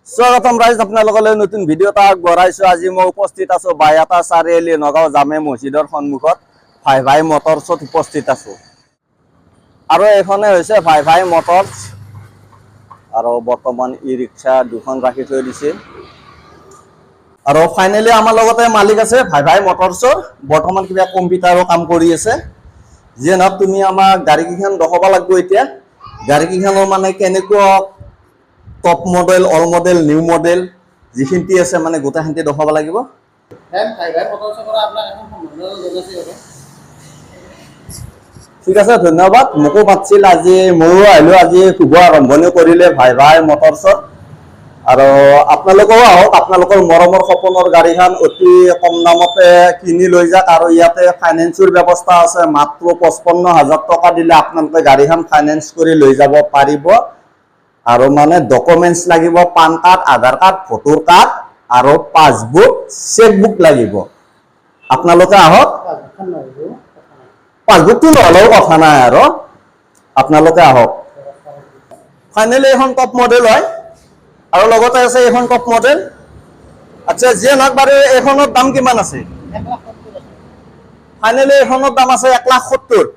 স্বাগতম ৰাইজ, আপোনালোকলৈ নতুন ভিডিঅ' এটা আগবঢ়াইছোঁ। আজি মই উপস্থিত আছোঁ বাইহাটা চাৰিআলি নগাঁও জামে মছজিদৰ সন্মুখত ভাই ভাই মটৰ্ছত উপস্থিত আছোঁ। আৰু এইখনে হৈছে ভাই ভাই মটৰ্ছ। আৰু বৰ্তমান ই ৰিক্সা দুখন ৰাখি থৈ দিছে। আৰু ফাইনেলি আমাৰ লগতে মালিক আছে ভাই ভাই মটৰ্ছৰ। বৰ্তমান কিবা কম্পিউটাৰৰ কাম কৰি আছে। যিয়ে নহওক তুমি আমাক গাড়ীকেইখন দেখাব লাগিব। এতিয়া গাড়ীকেইখনৰ মানে কেনেকুৱা top model, all model, new model যিখিনি আছে মানে গোটেইখিনি দেখাব লাগিব। ঠিক আছে, ধন্যবাদ। মোকো মাতিছিল, আজি ময়ো আহিলোঁ। আজি শুভ আৰম্ভণি কৰিলে ভাই ভাই মটৰ্ছত। আৰু আপোনালোকেও আহক, আপোনালোকৰ মৰমৰ সপোনৰ গাড়ীখন অতি কম দামতে কিনি লৈ যাওক। আৰু ইয়াতে ফাইনেন্সৰ ব্যৱস্থা আছে। মাত্ৰ 55,000 টকা দিলে আপোনালোকে গাড়ীখন ফাইনেন্স কৰি লৈ যাব পাৰিব। আৰু মানে ডকুমেণ্টছ লাগিব, পান কাৰ্ড, আধাৰ কাৰ্ড, ভোটাৰ কাৰ্ড আৰু পাছবুক, চেকবুক লাগিব। আপোনালোকে আহক। পাছবুকটো নহ'লেও কথা নাই, আৰু আপোনালোকে আহক। ফাইনেলি এখন টপ মডেল হয়, আৰু লগতে আছে এইখন টপ মডেল। আচ্ছা, যিয়ে নহওক বাৰু, এইখনৰ দাম কিমান আছে? ফাইনেলি এইখনৰ দাম আছে 1,70,000।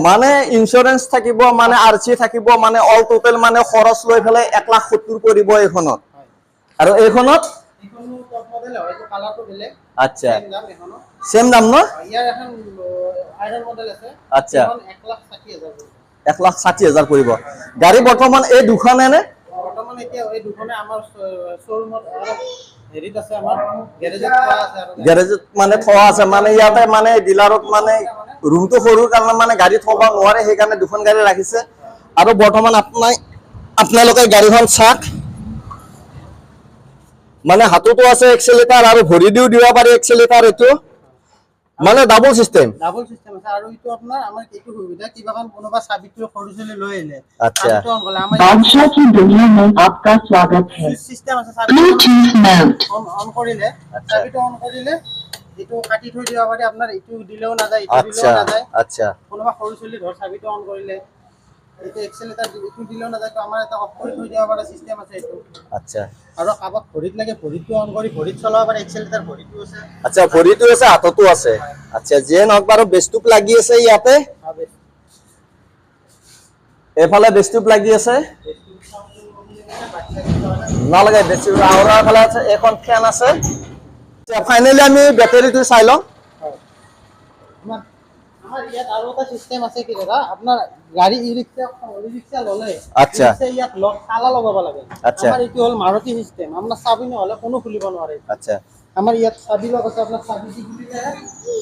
মানে ইঞ্চুৰেঞ্চ থাকিব, মানে RC থাকিব, মানে অল টোটেল মানে খৰচ লৈ পেলাই 1,70,000 পৰিব এইখনত। আৰু এইখনত আচ্ছা সেম দাম ন? আচ্ছা 1,60,000 পৰিব। গাড়ী বৰ্তমান এই দুখনে নে? গেৰেজত মানে থোৱা আছে, মানে ইয়াতে মানে ডিলাৰত মানে ৰুমটো সৰু কাৰণে মানে গাড়ী থব নোৱাৰে, সেইকাৰণে দুখন গাড়ী ৰাখিছে। আৰু বৰ্তমান আপোনালোকে গাড়ীখন চাওক, মানে হাততো আছে এক্সেলেটাৰ আৰু ভৰি দিও দিব পাৰি এক্সেলেটাৰ। এইটো মানে ডাবল সিস্টেম আছে। আৰু এইটো আপোনাৰ আমাৰ এইটো সুবিধা, কিবা কাম কোনোবা চাবিটো সৰু চলি লৈ আহিলে, আচ্ছা, চাবিটো অন কৰিলে আমাৰ বাদশাহ কি দুনিয়া में आपका स्वागत है সিস্টেম আছে। চাবিটো অন কৰিলে, চাবিটো অন কৰিলে এইটো কাটি থৈ দিব পাৰি। আপোনাৰ এইটো দিলেও নাযায়, এইটো দিলেও নাযায়। আচ্ছা, কোনোবা সৰু চলি ধৰ চাবিটো অন কৰিলে এইটো এক্সেলেটাৰ এইটো দিলেও নাযায়, তো আমাৰ এটা অফ কৰি থৈ দিব পাৰা সিস্টেম আছে এইটো। আচ্ছা, আৰু কাবাক ভৰিত লাগে, ভৰিটো অন কৰি ভৰিত চলাব পাৰে। এক্সেলেটাৰ ভৰিটো আছে। আচ্ছা, ভৰিটো আছে, হাততো আছে। আচ্ছা, যিয়ে নহওক বাৰু, বেছটোক লাগি আছে ইয়াতে। এইফালে বেছটোক লাগি আছে, নালাগে বেছি। আৰু এইফালে আছে, এখন ফেন আছে। ফাইনেলি আমি বেটাৰীটো চাই লওঁ। আমাৰ ইয়াত আৰু এটা সিস্টেম আছে কি দাদা, আপোনাৰ গাড়ী ই ৰিক্সা ললে, আচ্ছা, ইয়াত লক তালা লগাব লাগে। আচ্ছা, আমাৰ এইটো হ'ল মাৰুতি সিস্টেম। আপোনাৰ চাবি নহলে কোনো খুলিব নোৱাৰে। আচ্ছা, আমাৰ ইয়াত চাবি লক আছে। আপোনাৰ চাবি দি খুলিলে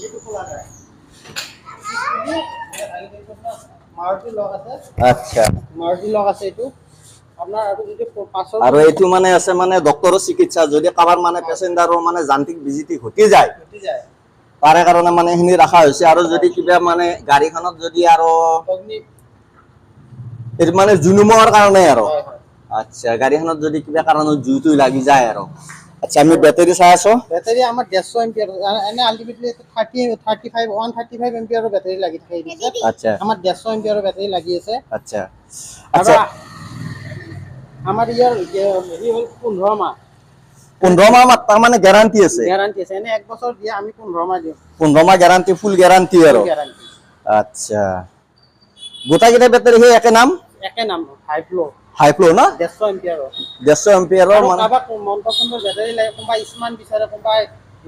এইটো খোলা যায়। মাৰুতি লক আছে। আচ্ছা, মাৰুতি লক আছে এইটো আপোনাৰ। আৰু এইটো মানে আছে মানে ডক্তৰৰ চিকিৎসা, যদি কাৰোবাৰ মানে পেচেণ্টাৰৰ মানে যান্ত্ৰিক বিজুতি ঘটি যায়, তাৰে কাৰণে মানে এইখিনি ৰখা হৈছে। আৰু যদি কিবা মানে গাড়ীখনত যদি আৰু এইটো মানে জুনুমৰ কাৰণে আৰু, আচ্ছা, গাড়ীখনত যদি কিবা কাৰণত জুইটো লাগি যায় আৰু। আচ্ছা, আমি বেটাৰী চাই আছো। বেটাৰী আমাৰ 150 এম্পিয়াৰ, এনে আলটিমেটলি 135 এম্পিয়াৰৰ বেটাৰী লাগি থাকে। আচ্ছা, আমাৰ 150 এম্পিয়াৰৰ বেটাৰী লাগি আছে। আচ্ছা, আচ্ছা, আমাৰ ইয়াৰ হেৰি হ'ল 15 মাহ। 15 মাহ তাৰ মানে গ্যাৰান্টি আছে? গ্যাৰান্টি আছে। এনে 1 বছৰ দিয়ে, আমি 15 মাহ দিওঁ। 15 মাহ গ্যাৰান্টি, ফুল গ্যাৰান্টি আৰু। আচ্ছা, গোটাইকেইটা বেটাৰী সেই একে নাম? একে নাম, হাই ফ্লো। হাই ফ্লো না? 150 এম্পিয়াৰৰ। 150 এম্পিয়াৰৰ মানে কাবাক মন পছন্দৰ বেটাৰী লাগে, কোনোবা স্মান বিচাৰে, কোনোবা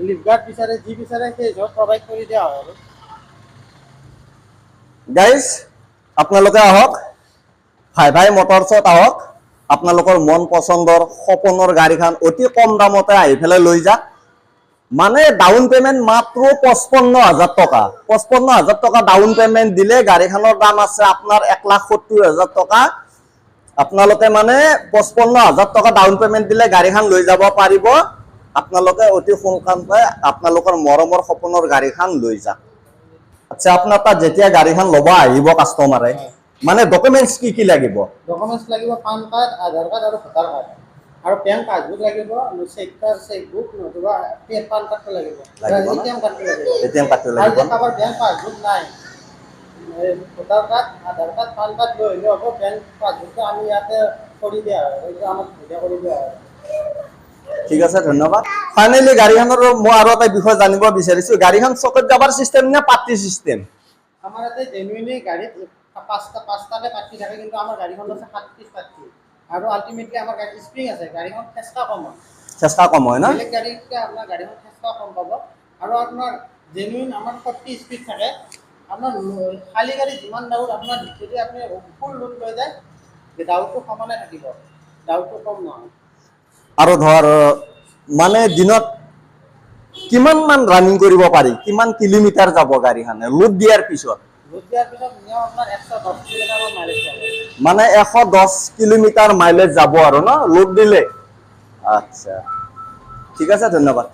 লিফগাৰ্ড বিচাৰে, যি বিচাৰে সেই জব প্ৰভাইড কৰি দিয়া হয়। আৰু গাইজ, আপোনালোকে আহক, ভাই ভাই মটৰ্ছত আহক। আপোনালোকৰ মন পছন্দৰ সপোনৰ গাড়ীখন অতি কম দামতে আহি পেলাই লৈ যাওক। মানে ডাউন পেমেন্ট মাত্ৰ 55,000 টকা। 55,000 টকা ডাউন পেমেন্ট দিলে গাড়ীখনৰ দাম আছে আপোনাৰ 1,70,000 টকা। আপোনালোকে মানে 55,000 টকা ডাউন পেমেন্ট দিলে গাড়ীখন লৈ যাব পাৰিব। আপোনালোকে অতি সোনকালে আপোনালোকৰ মৰমৰ সপোনৰ গাড়ীখন লৈ যাওক। আচ্ছা, আপোনাৰ তাত যেতিয়া গাড়ীখন ল'ব আহিব কাষ্টমাৰে, মানে ডকুমেন্টছ কি কি লাগিব? ডকুমেন্টছ লাগিব পান কাৰ্ড, আধাৰ কাৰ্ড আৰু ভোটাৰ কাৰ্ড। আৰু বেংক পাছবুক লাগিব, চেকবুক নতুবা পান কাৰ্ডটো লাগিব, এটিএম কাৰ্ডটো লাগিব। এটিএম কাৰ্ডটো লাগিব। আৰু কাৰোবাৰ বেংক পাছবুক নাই, ভোটাৰ কাৰ্ড, আধাৰ কাৰ্ড, পান কাৰ্ড লৈ আহিলে হ'ব। বেংক পাছবুকটো আমি ইয়াতে কৰি দিয়া হয়, সেইটো আমাক সুবিধা কৰি দিয়া হয়। ঠিক আছে, ধন্যবাদ। ফাইনেলি গাড়ীখনৰ মই আৰু এটা বিষয় জানিব বিচাৰিছোঁ, গাড়ীখন চকত যাবাৰ চিষ্টেম নে পাৰ্টি চিষ্টেম? আমাৰ ইয়াতে জেনুইনলি গাড়ীত পাঁচটাকে পাৰ্টি থাকে, কিন্তু আমাৰ গাড়ীখন আছে 7 পিচ পাৰ্টি। আৰু আল্টিমেটলি আমাৰ গাড়ীত স্প্ৰিং আছে, গাড়ীখন চেষ্টা কম হয়। চেষ্টা কম হয় না? বেলেগ গাড়ীতকৈ আপোনাৰ গাড়ীখন চেষ্টা কম পাব। আৰু আপোনাৰ জেনুইন আমাৰ 40 স্পীড থাকে। আপোনাৰ খালী গাড়ী যিমান ডাউট আপোনাৰ যদি আপুনি ফুল লোড লৈ যায়, ডাউটটো সমানে থাকিব, ডাউটটো কম নহয়। আৰু ধৰ মানে দিনত কিমান মান ৰানিং কৰিব পাৰি, কিমান কিলোমিটাৰ যাব গাড়ীখনে লোড দিয়াৰ পিছত? লোড দিয়াৰ পিছত মিনিমাম আপোনাৰ 110 কিলোমিটাৰ মাইলেজ পাব। মানে 110 কিলোমিটাৰ মাইলেজ যাব আৰু ন লোড দিলে? আচ্ছা, ঠিক আছে, ধন্যবাদ।